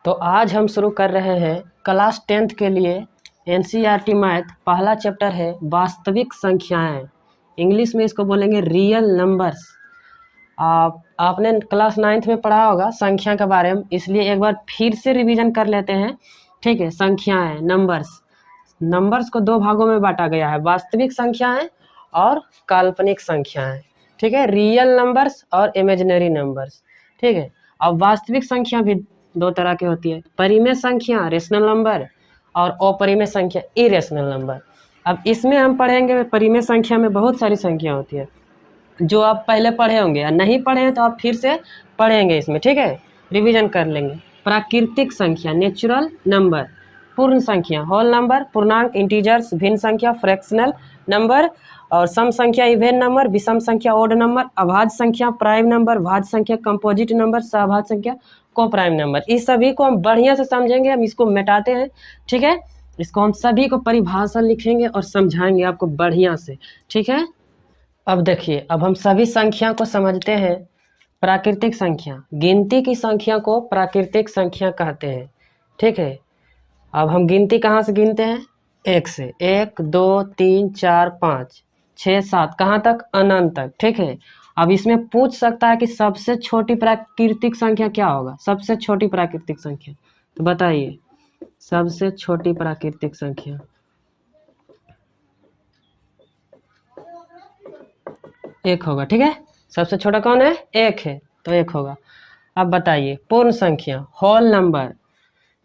तो आज हम शुरू कर रहे हैं क्लास 10th के लिए एनसीईआरटी मैथ। पहला चैप्टर है वास्तविक संख्याएं। इंग्लिश में इसको बोलेंगे रियल नंबर्स। आपने क्लास 9th में पढ़ा होगा संख्या के बारे में, इसलिए एक बार फिर से रिवीजन कर लेते हैं। ठीक है, संख्याएं नंबर्स को दो भागों में बांटा गया है, वास्तविक संख्याएं और काल्पनिक संख्याएं। ठीक है, रियल नंबर्स और इमेजिनरी नंबर्स। ठीक है, अब वास्तविक संख्या भी दो तरह की होती है, परिमेय संख्या रेशनल नंबर और अपरिमेय संख्या इरेशनल नंबर। अब इसमें हम पढ़ेंगे परिमेय संख्या में बहुत सारी संख्या होती है जो आप पहले पढ़े होंगे, या नहीं पढ़े हैं तो आप फिर से पढ़ेंगे इसमें। ठीक है, रिवीजन कर लेंगे। प्राकृतिक संख्या नेचुरल नंबर, पूर्ण संख्या होल नंबर, पूर्णांक इंटीजर्स भिन्न संख्या फ्रैक्शनल नंबर, और सम संख्या इवेन नंबर, विषम संख्या ओड नंबर, अभाज्य संख्या प्राइम नंबर, भाज्य संख्या कंपोजिट नंबर, सहभाज्य संख्या को प्राइम नंबर। इस सभी को हम बढ़िया से समझेंगे। हम इसको मिटाते हैं। ठीक है, इसको हम सभी को परिभाषा लिखेंगे और समझाएंगे आपको बढ़िया से। ठीक है, अब देखिए, अब हम सभी संख्या को समझते हैं। प्राकृतिक संख्या, गिनती की संख्या को प्राकृतिक संख्या कहते हैं। ठीक है, अब हम गिनती कहाँ से गिनते हैं? एक से। 1 2 3 4 5 6 7 कहाँ तक? अनंत तक। ठीक है, अब इसमें पूछ सकता है कि सबसे छोटी प्राकृतिक संख्या क्या होगा? सबसे छोटी प्राकृतिक संख्या, तो बताइए सबसे छोटी प्राकृतिक संख्या। एक होगा। ठीक है, सबसे छोटा कौन है? एक है, तो एक होगा। अब बताइए पूर्ण संख्या होल नंबर,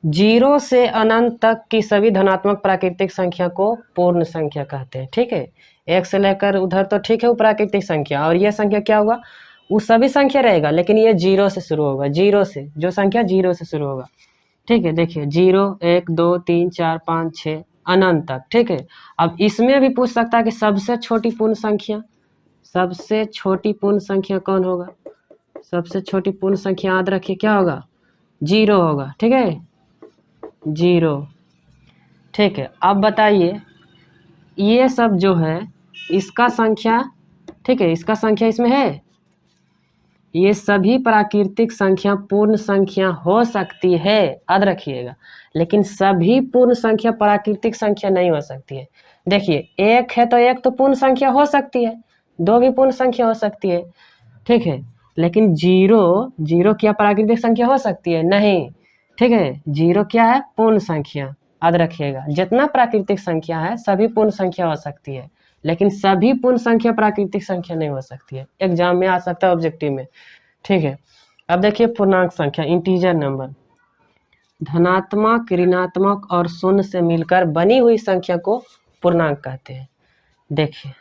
0 से अनंत तक की सभी धनात्मक प्राकृतिक संख्या को पूर्ण संख्या कहते हैं। ठीक है, 1 से लेकर उधर तो ठीक है वो प्राकृतिक संख्या, और ये संख्या क्या होगा? वो सभी संख्या रहेगा, लेकिन ये 0 से शुरू होगा। 0 से, जो संख्या 0 से शुरू होगा। ठीक है, देखिए 0 1 2 3 4 5 6 अनंत तक। ठीक है, अब इसमें भी पूछ सकता है कि सबसे छोटी पूर्ण संख्या, सबसे छोटी पूर्ण संख्या कौन होगा? सबसे छोटी पूर्ण संख्या याद रखिए क्या होगा? 0 होगा। ठीक है, 0। ठीक है, अब बताइए ये सब जो है इसका संख्या, ठीक है, इसका संख्या इसमें है। ये सभी प्राकृतिक संख्या पूर्ण संख्या हो सकती है, याद रखिएगा, लेकिन सभी पूर्ण संख्या प्राकृतिक संख्या नहीं हो सकती है। देखिए 1 है तो 1 तो पूर्ण संख्या हो सकती है, 2 भी पूर्ण संख्या हो सकती है। ठीक है, लेकिन 0 क्या प्राकृतिक संख्या हो सकती है? नहीं। ठीक है, 0 क्या है? पूर्ण संख्या। याद रखिएगा, जितना प्राकृतिक संख्या है सभी पूर्ण संख्या हो सकती है, लेकिन सभी पूर्ण संख्या प्राकृतिक संख्या नहीं हो सकती है। एग्जाम में आ सकता है, ऑब्जेक्टिव में। ठीक है, अब देखिए पूर्णांक संख्या इंटीजर नंबर, धनात्मक ऋणात्मक और शून्य से मिलकर बनी हुई संख्या को पूर्णांक कहते हैं। देखिए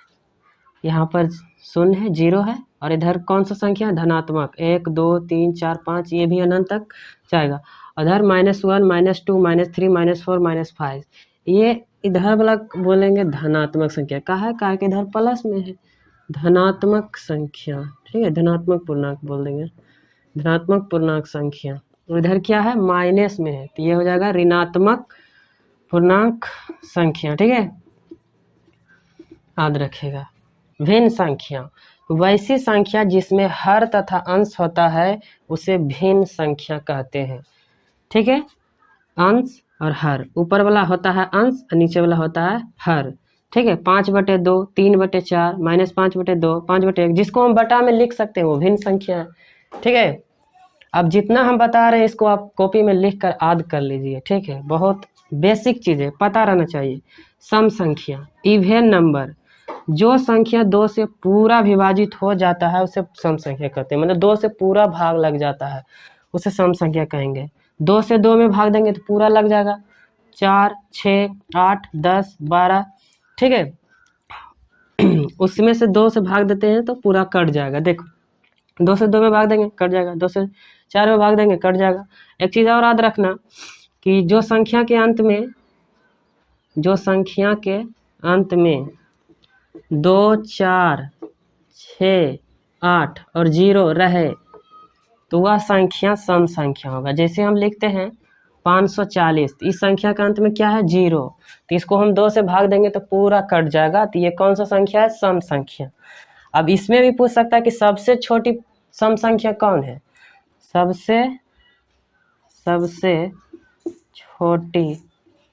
यहाँ पर शून्य है, 0 है, और इधर कौन सा संख्या है? धनात्मक 1 2 3 4 5, ये भी अनंत तक जाएगा। उधर -1 -2 -3 -4 -5, ये इधर वाला बोलेंगे धनात्मक संख्या। कहा है कि इधर प्लस में है, धनात्मक संख्या। ठीक है, धनात्मक पूर्णांक बोल देंगे, धनात्मक पूर्णांक संख्या। और इधर क्या है? माइनस में है, तो ये हो जाएगा ऋणात्मक पूर्णांक संख्या। ठीक है, याद रखेगा। भिन्न संख्या, वैसी संख्या जिसमें हर तथा अंश होता है उसे भिन्न संख्या कहते हैं। ठीक है, अंश और हर, ऊपर वाला होता है अंश और नीचे वाला होता है हर। ठीक है, 5/2 3/4 -5/2 5/1, जिसको हम बटा में लिख सकते हैं वो भिन्न संख्या है। ठीक है, अब जितना हम बता रहे हैं इसको आप कॉपी में लिख कर याद कर लीजिए। ठीक है, बहुत बेसिक चीज़ें पता रहना चाहिए। सम संख्या इवेन नंबर, जो संख्या 2 से पूरा विभाजित हो जाता है उसे सम संख्या कहते हैं। मतलब 2 से पूरा भाग लग जाता है उसे सम संख्या कहेंगे। 2 से 2 में भाग देंगे तो पूरा लग जाएगा, 4 6 8 10 12। ठीक है, उसमें से 2 से भाग देते हैं तो पूरा कट जाएगा। देखो 2 से 2 में भाग देंगे कट जाएगा, 2 से 4 में भाग देंगे कट जाएगा। एक चीज़ और याद रखना कि जो संख्या के अंत में 2 4 6 8 और 0 रहे तो वह संख्या सम संख्या होगा। जैसे हम लिखते हैं 540, इस संख्या का अंत में क्या है? 0, तो इसको हम 2 से भाग देंगे तो पूरा कट जाएगा, तो ये कौन सा संख्या है? सम संख्या। अब इसमें भी पूछ सकता है कि सबसे छोटी सम संख्या कौन है? सबसे सबसे छोटी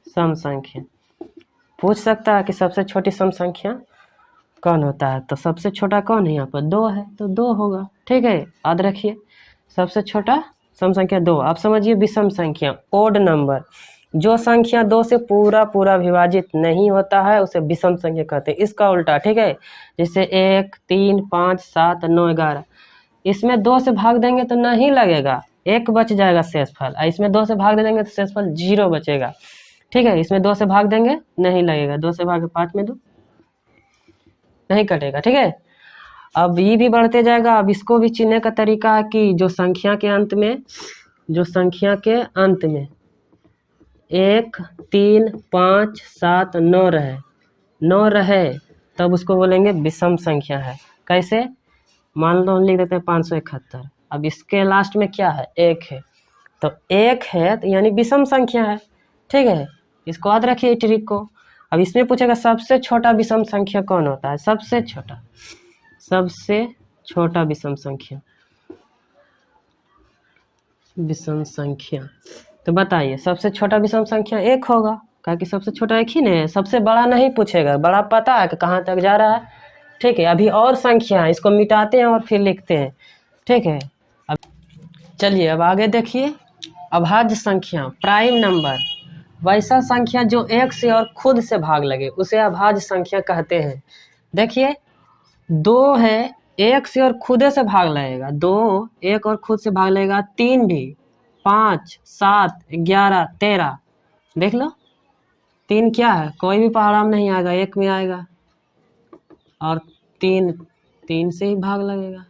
सम संख्या। पूछ सकता है कि सबसे छोटी सम संख्या कौन होता है, तो सबसे छोटा कौन है यहाँ पर, 2 है, तो 2 होगा। ठीक है, याद रखिए सबसे छोटा सम संख्या 2। आप समझिए विषम संख्या, ओड नंबर, जो संख्या 2 से पूरा विभाजित नहीं होता है उसे विषम संख्या कहते हैं। इसका उल्टा, ठीक है, जैसे 1, 3, 5, 7, 9, 11, इसमें 2 से भाग देंगे तो नहीं लगेगा, 1 बच जाएगा शेषफल। इसमें 2 से भाग देंगे तो शेषफल 0 बचेगा। ठीक है, इसमें 2 से भाग देंगे नहीं लगेगा, 2 से भाग 5 में 2 नहीं कटेगा। ठीक है, अब ये भी बढ़ते जाएगा। अब इसको भी चिन्हने का तरीका है कि जो संख्या के अंत में 1, 3, 5, 7, 9 रहे तब उसको बोलेंगे विषम संख्या है। कैसे, मान लो हम लिख देते हैं 571। अब इसके लास्ट में क्या है, 1 है, तो 1 है तो यानी विषम संख्या है। ठीक है, इसको याद रखिए ट्रिक को। अब इसमें पूछेगा सबसे छोटा विषम संख्या कौन होता है, सबसे छोटा विषम संख्या, तो बताइए सबसे छोटा विषम संख्या 1 होगा, क्योंकि सबसे छोटा 1 ही नहीं है, सबसे बड़ा नहीं पूछेगा, बड़ा पता है कि कहाँ तक जा रहा है। ठीक है, अभी और संख्या है, इसको मिटाते हैं और फिर लिखते हैं। ठीक है, अब चलिए अब आगे देखिए, अभाज्य संख्या, प्राइम नंबर, वैसा संख्या जो 1 से और खुद से भाग लगे उसे अभाज्य संख्या कहते हैं। देखिए 2 है, 1 से और खुद से भाग लगेगा, 2 1 और खुद से भाग लगेगा, 3 भी, 5, 7, 11, 13, देख लो 3 क्या है, कोई भी पहाड़ा में नहीं आएगा, 1 में आएगा, और 3 से ही भाग लगेगा,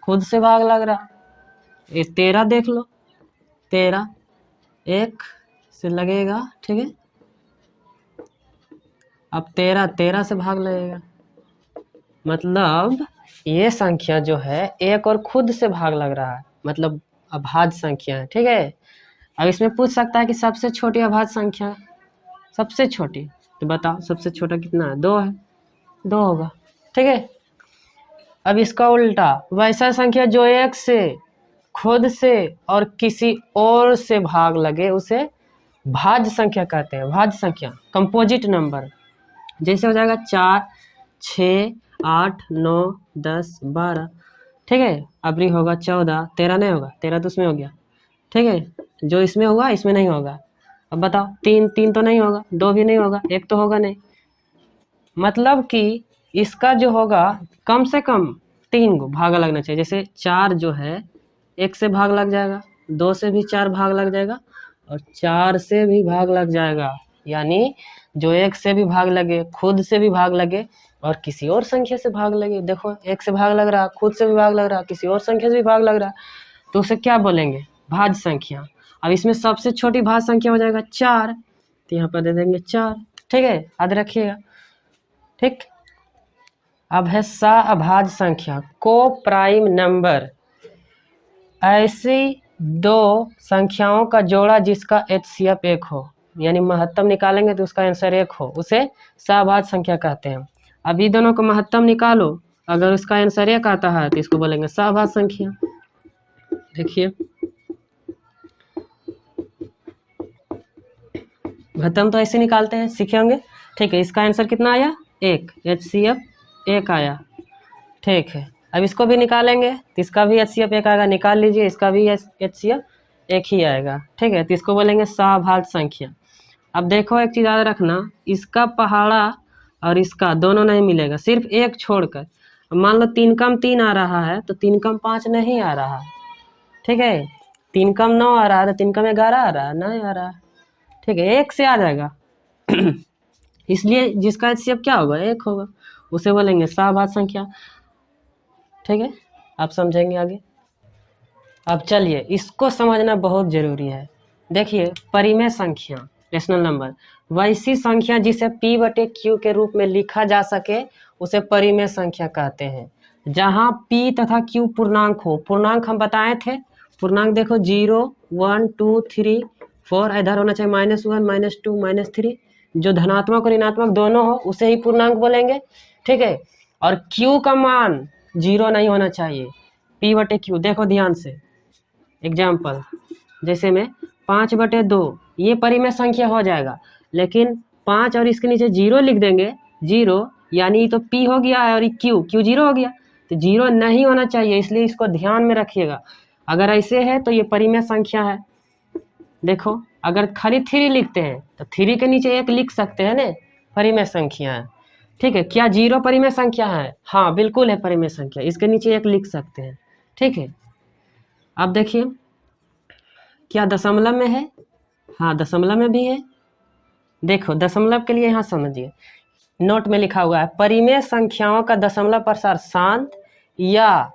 खुद से भाग लग रहा। ये 13 देख लो, 13 1 से लगेगा। ठीक है, अब 13 से भाग लगेगा, मतलब ये संख्या जो है 1 और खुद से भाग लग रहा है, मतलब अभाज्य संख्या है। ठीक है, अब इसमें पूछ सकता है कि सबसे छोटी अभाज्य संख्या, सबसे छोटी, तो बताओ सबसे छोटा कितना है, 2 है, 2 होगा। ठीक है, अब इसका उल्टा, वैसा संख्या जो 1 से, खुद से और किसी और से भाग लगे उसे भाज्य संख्या कहते हैं। भाज्य संख्या, कंपोजिट नंबर, जैसे हो जाएगा 4, 6, 8, 9, 10, 12। ठीक है, अबरी होगा 14, 13 नहीं होगा, 13 तो उसमें हो गया। ठीक है, जो इसमें हुआ इसमें नहीं होगा। अब बताओ 3 तो नहीं होगा, 2 भी नहीं होगा, 1 तो होगा नहीं, मतलब कि इसका जो होगा कम से कम 3 को भाग लगना चाहिए। जैसे 4 जो है 1 से भाग लग जाएगा, 2 से भी 4 भाग लग जाएगा, और 4 से भी भाग लग जाएगा, यानी जो 1 से भी भाग लगे, खुद से भी भाग लगे और किसी और संख्या से भाग लगे। देखो 1 से भाग लग रहा, खुद से भी भाग लग रहा, किसी और संख्या से भी भाग लग रहा, तो उसे क्या बोलेंगे, भाज्य संख्या। अब इसमें सबसे छोटी भाज्य संख्या हो जाएगा 4, तो यहाँ पर दे देंगे 4। ठीक है, याद रखिएगा। ठीक, अब है सअभाज्य संख्या, को प्राइम नंबर, ऐसी 2 संख्याओं का जोड़ा जिसका HCF 1 हो, यानी महत्तम निकालेंगे तो उसका आंसर 1 हो, उसे सअभाज्य संख्या कहते हैं। अभी दोनों को महत्तम निकालो, अगर उसका आंसर 1 आता है तो इसको बोलेंगे सअभाज्य संख्या। देखिए महत्तम तो ऐसे निकालते हैं, सीखे होंगे। ठीक है, इसका आंसर कितना आया, 1, HCF 1 आया। ठीक है, अब इसको भी निकालेंगे तो इसका भी HCF 1 आएगा, निकाल लीजिए, इसका भी HCF 1 ही आएगा। ठीक है, तो इसको बोलेंगे सअभाज्य संख्या। अब देखो एक चीज़ याद रखना, इसका पहाड़ा और इसका दोनों नहीं मिलेगा, सिर्फ 1 छोड़कर। मान लो 3 कम 3 आ रहा है तो 3 कम 5 नहीं आ रहा। ठीक है, 3 कम 9 आ रहा है तो 3 कम 11 आ रहा है, नहीं आ रहा। ठीक है, 1 से आ जाएगा इसलिए जिसका HCF क्या होगा, 1 होगा, उसे बोलेंगे सअभाज्य संख्या। ठीक है, आप समझेंगे आगे। अब चलिए इसको समझना बहुत ज़रूरी है। देखिए परिमेय संख्या, रेशनल नंबर, वैसी संख्या जिसे P/Q के रूप में लिखा जा सके उसे परिमेय संख्या कहते हैं। जहाँ P तथा Q पूर्णांक हो, पूर्णांक हम बताए थे, पूर्णांक देखो 0, 1, 2, 3, 4, इधर होना चाहिए -1, -2, -3, जो धनात्मक और ऋणात्मक दोनों हो उसे ही पूर्णांक बोलेंगे। ठीक है, और Q का मान 0 नहीं होना चाहिए, P/Q। देखो ध्यान से, एग्जाम्पल जैसे में 5/2 ये परिमेय संख्या हो जाएगा, लेकिन 5 और इसके नीचे 0 लिख देंगे, 0 यानी तो p हो गया है और q 0 हो गया, तो 0 नहीं होना चाहिए, इसलिए इसको ध्यान में रखिएगा। अगर ऐसे है तो ये परिमेय संख्या है। देखो अगर खाली 3 लिखते हैं तो 3 के नीचे 1 लिख सकते हैं ना, परिमेय संख्या है। ठीक है, क्या 0 परिमेय संख्या है? हाँ बिल्कुल है परिमेय संख्या, इसके नीचे 1 लिख सकते हैं। ठीक है, अब देखिए क्या दशमलव में है? हाँ दशमलव में भी है। देखो दशमलव के लिए यहाँ समझिए, नोट में लिखा हुआ है परिमेय संख्याओं का दशमलव प्रसार शांत या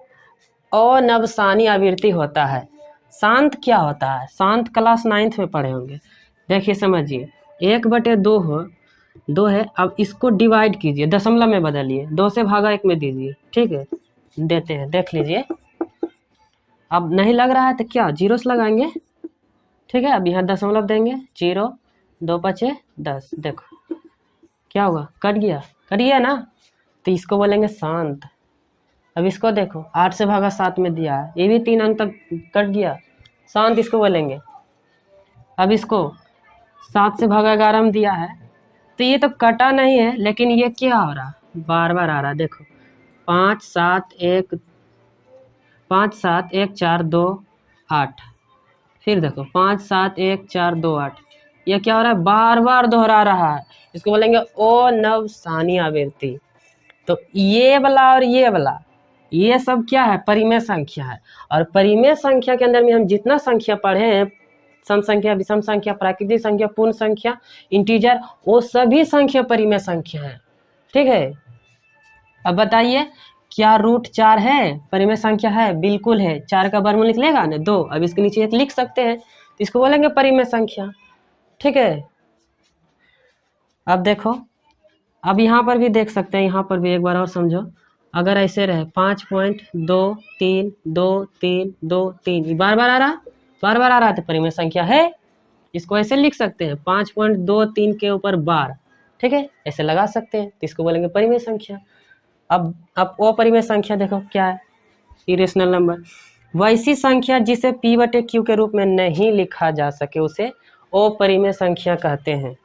अनवसानी आवृत्ति होता है। शांत क्या होता है? शांत क्लास 9th में पढ़े होंगे। देखिए समझिए, 1/2 हो 2 है, अब इसको डिवाइड कीजिए, दशमलव में बदलिए, 2 से भागा 1 में दीजिए। ठीक है, देते हैं, देख लीजिए। अब नहीं लग रहा है तो क्या 0 से लगाएंगे। ठीक है, अब यहाँ दशमलव देंगे, 0 2 5 10। देखो क्या होगा, कट गया ना, तो इसको बोलेंगे शांत। अब इसको देखो 8 से भागा 7 में दिया है, ये भी 3 अंक तक कट गया, शांत इसको बोलेंगे। अब इसको 7 से भागा 11 में दिया है, तो ये तो कटा नहीं है, लेकिन ये क्या हो रहा, बार बार आ रहा। देखो 5 7 1 4 2 8, फिर देखो 5 7 1 4 2 8, ये क्या हो रहा है, बार बार दोहरा रहा है, इसको बोलेंगे अनवसानी आवृत्ति। तो ये वाला और ये वाला, ये सब क्या है, परिमेय संख्या है। और परिमेय संख्या के अंदर में हम जितना संख्या पढ़े हैं, सम संख्या, विषम संख्या, प्राकृतिक संख्या, पूर्ण संख्या, इंटीजर, वो सभी संख्या परिमेय संख्या है। ठीक है, अब बताइए क्या √4 है परिमेय संख्या है? बिल्कुल है। 4 का वर्गमूल निकलेगा ना 2, अब इसके नीचे 1 लिख सकते हैं, तो इसको बोलेंगे परिमेय संख्या। ठीक है, अब देखो, अब यहाँ पर भी देख सकते हैं, यहाँ पर भी एक बार और समझो। अगर ऐसे रहे 5.2323232, बार बार आ रहा तो परिमेय संख्या है। इसको ऐसे लिख सकते हैं 5.23 के ऊपर बार। ठीक है, ऐसे लगा सकते हैं, तो इसको बोलेंगे परिमेय संख्या। अब अपरिमेय संख्या देखो क्या है, इरेशनल नंबर। वैसी संख्या जिसे p/q के रूप में नहीं लिखा जा सके उसे अपरिमेय संख्या कहते हैं।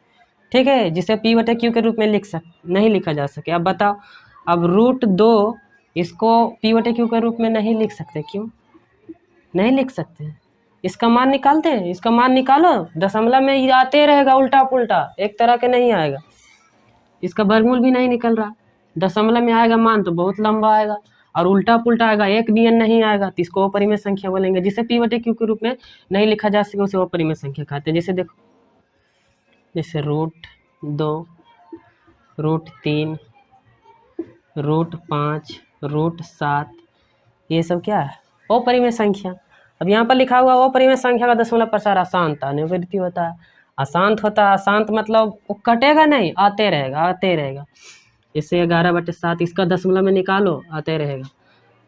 ठीक है, जिसे p/q के रूप में नहीं लिखा जा सके। अब बताओ, अब √2 इसको p/q के रूप में नहीं लिख सकते, क्यों नहीं लिख सकते? इसका मान निकालते हैं, इसका मान निकालो, दशमलव में ये आते रहेगा उल्टा पुल्टा, एक तरह के नहीं आएगा। इसका वर्गमूल भी नहीं निकल रहा, दशमलव में आएगा मान तो बहुत लंबा आएगा, और उल्टा पुल्टा आएगा, एक नियन नहीं आएगा, तो इसको अपरिमेय संख्या बोलेंगे। जिसे p/q के रूप में नहीं लिखा जा सके उसे अपरिमेय संख्या कहते हैं। जैसे देखो, जैसे √2 √3 √5 √7, ये सब क्या है, अपरिमेय संख्या। अब यहाँ पर लिखा हुआ अपरिमेय संख्या का दशमलव प्रसार अशांत अनुवृत्ति होता है। अशांत होता है, अशांत मतलब वो कटेगा नहीं, आते रहेगा। जैसे 11/7, इसका दशमलव में निकालो, आते रहेगा।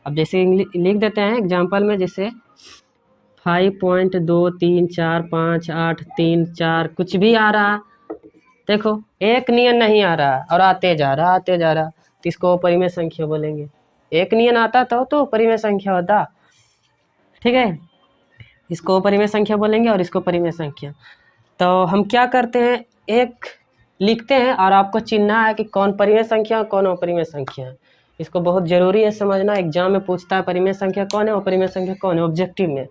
अब जैसे लिख देते हैं एग्जाम्पल में, जैसे 5.2345834, कुछ भी आ रहा, देखो एक नियन नहीं आ रहा और आते जा रहा, तो इसको अपरिमेय संख्या बोलेंगे। एक नियन आता तो परिमेय संख्या होता। ठीक है, इसको परिमेय संख्या बोलेंगे और इसको परिमेय संख्या। तो हम क्या करते हैं, एक लिखते हैं और आपको चिन्हना है कि कौन परिमेय संख्या कौन अपरिमेय संख्या है। इसको बहुत ज़रूरी है समझना, एग्जाम में पूछता है परिमेय संख्या कौन है, अपरिमेय संख्या कौन है, ऑब्जेक्टिव में।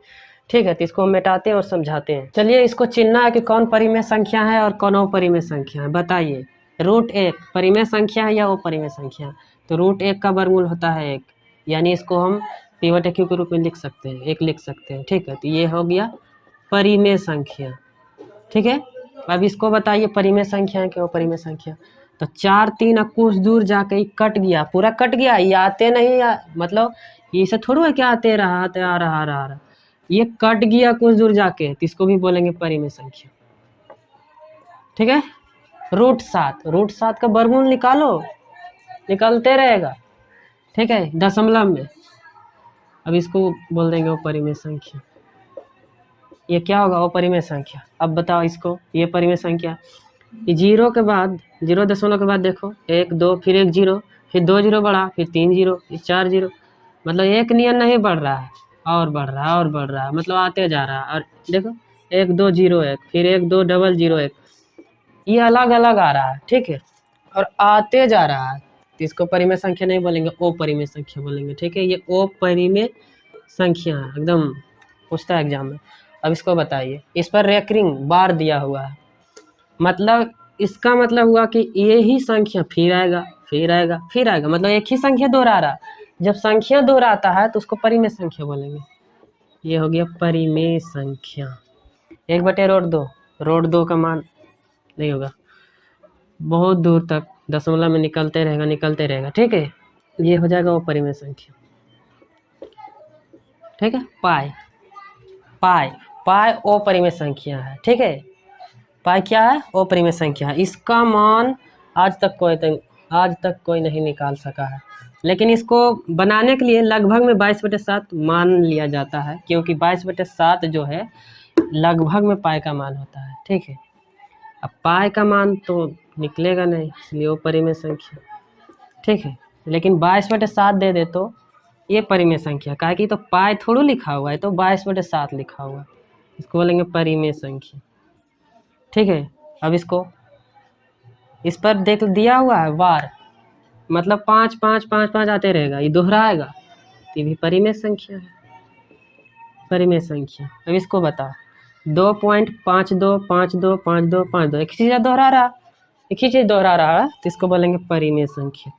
ठीक है, तो इसको हम मिटाते हैं और समझाते हैं। चलिए, इसको चिन्हना है कि कौन परिमेय संख्या है और कौन अपरिमेय संख्या है। बताइए, √1 परिमेय संख्या है या अपरिमेय संख्या है? तो √1 का वर्गमूल होता है 1, यानी इसको हम p/q के रूप में लिख सकते हैं, 1 लिख सकते हैं। ठीक है, तो ये हो गया परिमेय संख्या। ठीक है, अब इसको बताइए परिमेय संख्या है कि अपरिमेय संख्या? तो 4 3 कुछ दूर जाके कट गया, पूरा कट गया, ये आते नहीं, मतलब ये से थोड़ा है क्या आते रहा, आ रहा, ये कट गया कुछ दूर जाके, तो इसको भी बोलेंगे परिमेय संख्या। ठीक है, √7 का वर्गमूल निकालो, निकलते रहेगा। ठीक है, दशमलव में, अब इसको बोल देंगे अपरिमेय संख्या। ये क्या होगा, अपरिमेय संख्या। अब बताओ इसको, ये परिमेय संख्या। 0 के बाद 0 दशमलव के बाद देखो 1 2 फिर 1 0 फिर 2 0 बढ़ा, फिर 3 0 फिर 4 0, मतलब एक नियन नहीं बढ़ रहा है, और बढ़ रहा है, मतलब आते जा रहा है। और देखो 1201, फिर 12001, ये अलग अलग आ रहा है, ठीक है, और आते जा रहा है, तो इसको परिमेय संख्या नहीं बोलेंगे, अपरिमेय संख्या बोलेंगे, ठीक है। ये अपरिमेय संख्या है, एकदम पूछता है एग्जाम में। अब इसको बताइए, इस पर रेकरिंग बार दिया हुआ है, मतलब इसका मतलब हुआ कि ये ही संख्या फिर आएगा, फिर आएगा, फिर आएगा, मतलब एक ही संख्या दोहरा रहा। जब संख्या दोहराता है तो उसको परिमेय संख्या बोलेंगे। ये हो गया परिमेय संख्या। 1/√2, √2 का मान नहीं होगा, बहुत दूर तक दशमलव में निकलते रहेगा, निकलते रहेगा, ठीक है। ये हो जाएगा वो परिमेय संख्या, ठीक है। पाई पाई पाई अपरिमेय संख्या है, ठीक है। पाई क्या है? अपरिमेय संख्या है। इसका मान आज तक कोई नहीं निकाल सका है, लेकिन इसको बनाने के लिए लगभग में 22/7 मान लिया जाता है, क्योंकि 22/7 जो है लगभग में पाई का मान होता है, ठीक है। अब पाई का मान तो निकलेगा नहीं, इसलिए वो परिमेय संख्या, ठीक है। लेकिन 22/7 दे दे तो ये परिमेय संख्या, काहे कि तो पाई थोड़ा लिखा हुआ है, तो 22/7 लिखा हुआ है, इसको बोलेंगे परिमेय संख्या, ठीक है। अब इसको इस पर देख दिया हुआ है वार, मतलब 5 5 5 5 आते रहेगा, ये दोहराएगा, तो ये भी परिमेय संख्या है, परिमेय संख्या। अब इसको बताओ, 2.52525252, एक ही चीज़ दोहरा रहा, एक ही चीज़ दोहरा रहा है, तो इसको बोलेंगे परिमेय संख्या,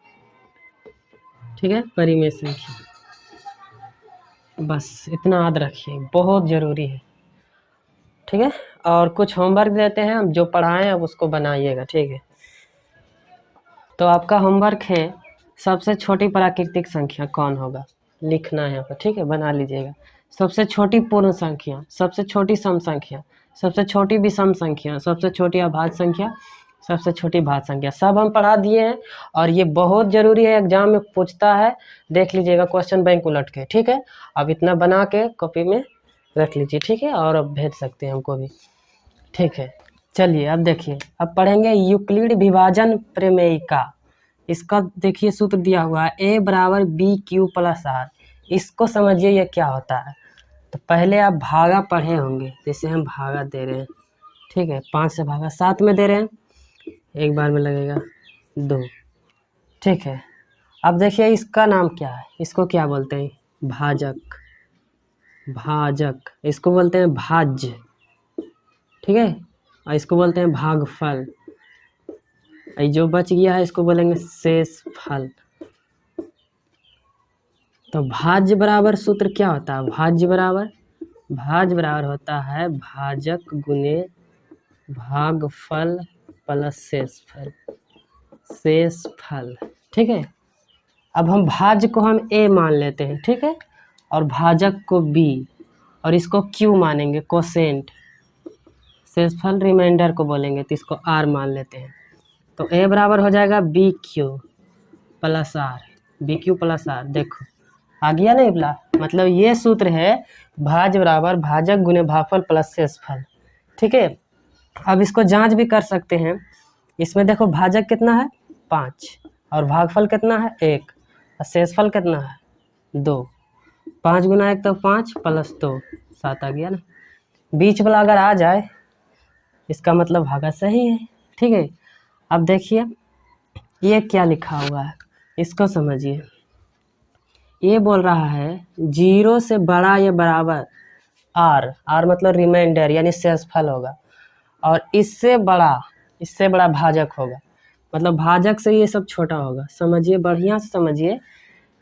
ठीक है, परिमेय संख्या। बस इतना याद रखिए, बहुत ज़रूरी है, ठीक है। और कुछ होमवर्क देते हैं हम, जो पढ़ाएं अब उसको बनाइएगा, ठीक है। तो आपका होमवर्क है, सबसे छोटी प्राकृतिक संख्या कौन होगा, लिखना है यहाँ पर, ठीक है, बना लीजिएगा। सबसे छोटी पूर्ण संख्या, सबसे छोटी सम संख्या, सबसे छोटी विषम संख्या, सबसे छोटी अभाज्य संख्या, सबसे छोटी भाज्य संख्या, सब हम पढ़ा दिए हैं। और ये बहुत ज़रूरी है, एग्जाम में पूछता है, देख लीजिएगा क्वेश्चन बैंक उलट के, ठीक है। अब इतना बना के कॉपी में रख लीजिए, ठीक है, और अब भेज सकते हैं हमको भी, ठीक है। चलिए अब देखिए, अब पढ़ेंगे यूक्लिड विभाजन प्रमेयिका। इसका देखिए सूत्र दिया हुआ है, A = BQ + R। इसको समझिए ये क्या होता है। तो पहले आप भागा पढ़े होंगे, जैसे हम भागा दे रहे हैं, ठीक है, 5 से भागा 7 में दे रहे हैं, एक बार में लगेगा 2, ठीक है। अब देखिए इसका नाम क्या है, इसको क्या बोलते हैं, भाजक, भाजक, इसको बोलते हैं भाज्य, ठीक है, और इसको बोलते हैं भागफल। जो बच गया है इसको बोलेंगे शेषफल। तो भाज्य बराबर सूत्र क्या होता है, भाज्य बराबर होता है भाजक गुने भागफल प्लस शेषफल, ठीक है। अब हम भाज्य को हम A मान लेते हैं, ठीक है, और भाजक को B, और इसको Q मानेंगे, कोसेंट। शेषफल रिमाइंडर को बोलेंगे, तो इसको R मान लेते हैं। तो A बराबर हो जाएगा BQ + R, BQ + R। देखो आ गया नहीं बोला, मतलब ये सूत्र है, भाज्य बराबर भाजक गुने भागफल प्लस शेषफल, ठीक है। अब इसको जांच भी कर सकते हैं, इसमें देखो भाजक कितना है 5, और भागफल कितना है 1, और शेषफल कितना है 2। 5 × 1 तो 5 + 2 7 आ गया ना। बीच वाला अगर आ जाए इसका मतलब भागा सही है, ठीक है। अब देखिए ये क्या लिखा हुआ है, इसको समझिए। ये बोल रहा है 0 से बड़ा या बराबर R मतलब रिमाइंडर यानी शेषफल होगा, और इससे बड़ा भाजक होगा, मतलब भाजक से ये सब छोटा होगा। समझिए, बढ़िया से समझिए।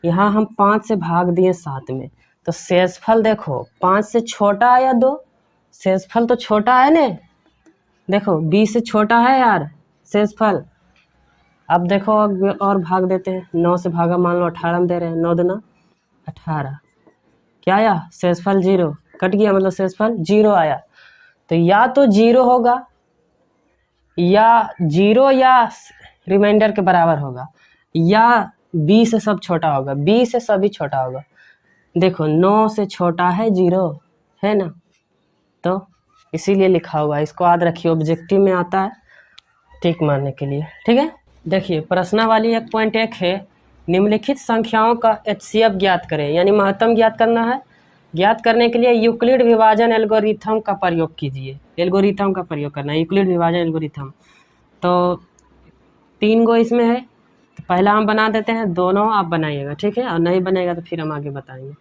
यहाँ हम 5 से भाग दिए 7 में, तो शेषफल देखो 5 से छोटा है या 2, शेषफल तो छोटा है ने, देखो 20 से छोटा है यार शेषफल। अब देखो और भाग देते हैं, 9 से भागा मान लो 18 में दे रहे हैं, 9 दूना 18, क्या आया शेषफल 0, कट गया, मतलब शेषफल 0 आया। तो या तो 0 होगा, या 0 या रिमाइंडर के बराबर होगा, या B से सब छोटा होगा, B से सभी छोटा होगा। देखो 9 से छोटा है 0, है ना, तो इसीलिए लिखा हुआ है, इसको याद रखिए, ऑब्जेक्टिव में आता है टिक मारने के लिए, ठीक है। देखिए प्रश्नावली 1.1 है, निम्नलिखित संख्याओं का HCF ज्ञात करें, यानी महत्तम ज्ञात करना है, ज्ञात करने के लिए यूक्लिड विभाजन एल्गोरिथम का प्रयोग कीजिए। एल्गोरिथम का प्रयोग करना है, यूक्लिड विभाजन एल्गोरिथम। तो 3 गो इसमें है, तो पहला हम बना देते हैं, दोनों आप बनाइएगा, ठीक है। और नहीं बनेगा तो फिर हम आगे बताएंगे।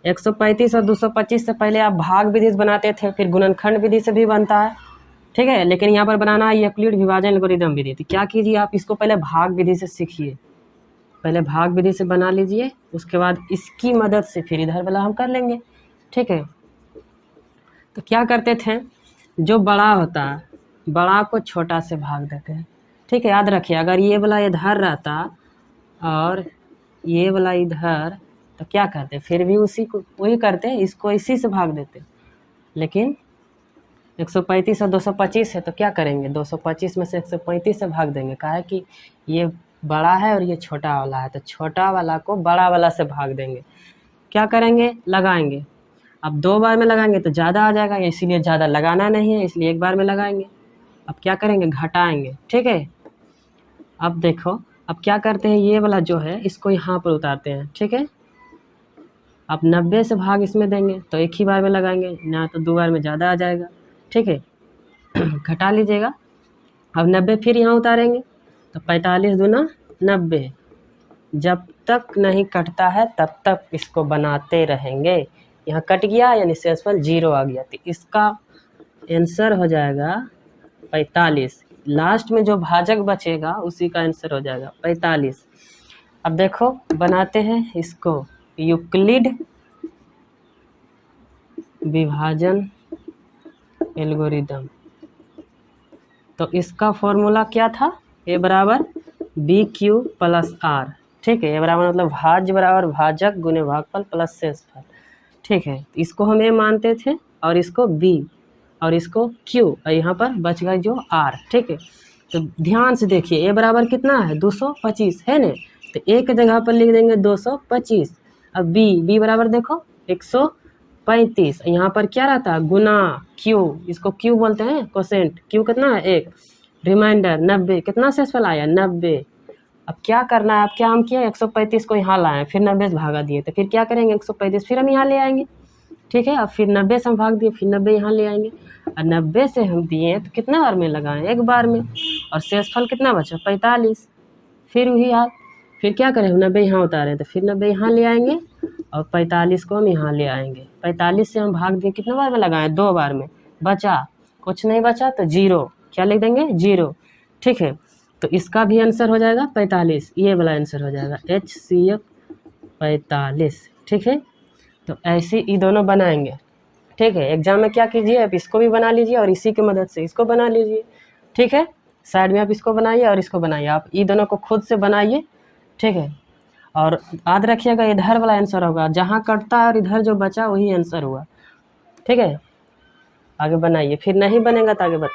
135 और 225 से पहले आप भाग विधि से बनाते थे, फिर गुणनखंड विधि से भी बनता है, ठीक है। लेकिन यहाँ पर बनाना है यूक्लिड विभाजन एल्गोरिथम विधि। तो क्या कीजिए, आप इसको पहले भाग विधि से सीखिए, पहले भाग विधि से बना लीजिए, उसके बाद इसकी मदद से फिर इधर वाला हम कर लेंगे, ठीक है। तो क्या करते थे, जो बड़ा होता है बड़ा को छोटा से भाग देते हैं, ठीक है। याद रखिए, अगर ये वाला इधर रहता और ये वाला इधर, तो क्या करते, फिर भी उसी को वही करते, इसको इसी से भाग देते। लेकिन 135 और 225 है, तो क्या करेंगे, 225 में से 135 से भाग देंगे। कहा है कि ये बड़ा है और ये छोटा वाला है, तो छोटा वाला को बड़ा वाला से भाग देंगे। क्या करेंगे, लगाएंगे। अब 2 बार में लगाएंगे तो ज़्यादा आ जाएगा, इसीलिए ज़्यादा लगाना नहीं है, इसलिए 1 बार में लगाएंगे। अब क्या करेंगे, घटाएंगे, ठीक है। अब देखो, अब क्या करते हैं, ये वाला जो है इसको यहाँ पर उतारते हैं, ठीक है। अब 90 से भाग इसमें देंगे तो 1 ही बार में लगाएंगे, ना तो 2 बार में ज़्यादा आ जाएगा, ठीक है। घटा लीजिएगा। अब 90 फिर यहाँ उतारेंगे, तो 45 दूना 90। जब तक नहीं कटता है तब तक इसको बनाते रहेंगे। यहाँ कट गया यानी शेषफल 0 आ गया, तो इसका आंसर हो जाएगा 45। लास्ट में जो भाजक बचेगा उसी का आंसर हो जाएगा 45। अब देखो बनाते हैं इसको, यूक्लिड विभाजन एल्गोरिदम। तो इसका फॉर्मूला क्या था, ए बराबर BQ प्लस R, ठीक है। ए बराबर मतलब भाज्य बराबर भाजक गुने भागफल प्लस शेषफल, ठीक है। इसको हम ए मानते थे और इसको B और इसको Q, और यहाँ पर बच गया जो R, ठीक है। तो ध्यान से देखिए, ए बराबर कितना है 225 है ना, तो एक जगह पर लिख देंगे 225। अब B बराबर देखो 135, यहाँ पर क्या रहता है गुना Q, इसको Q बोलते हैं कोसेंट। Q कितना है 1, रिमाइंडर 90, कितना शेषफल आया 90। अब क्या करना है, अब क्या हम किया 135 को यहाँ लाए, फिर 90 से भागा दिए, तो फिर क्या करेंगे 135 फिर हम यहाँ ले आएंगे, ठीक है। अब फिर 90 से हम भाग दिए, फिर 90 यहाँ ले आएंगे, और 90 से हम दिए तो कितना बार में लगाएं, 1 बार में, और शेषफल कितना बचा 45। फिर वही हाल, फिर क्या करें 90 यहाँ उतारें, तो फिर 90 यहाँ ले आएंगे और 45 को हम यहाँ ले आएंगे। 45 से हम भाग दिए, कितना बार में लगाएं 2 बार में, बचा कुछ नहीं बचा तो 0, क्या लिख देंगे 0, ठीक है। तो इसका भी आंसर हो जाएगा 45, ये वाला आंसर हो जाएगा HCF 45, ठीक है। तो ऐसे ये दोनों बनाएंगे, ठीक है। एग्जाम में क्या कीजिए, आप इसको भी बना लीजिए और इसी की मदद से इसको बना लीजिए, ठीक है। साइड में आप इसको बनाइए और इसको बनाइए, आप ये दोनों को खुद से बनाइए, ठीक है। और याद रखिएगा इधर वाला आंसर होगा, जहाँ कटता है और इधर जो बचा वही आंसर हुआ, ठीक है। आगे बनाइए, फिर नहीं बनेगा तो आगे बताइए।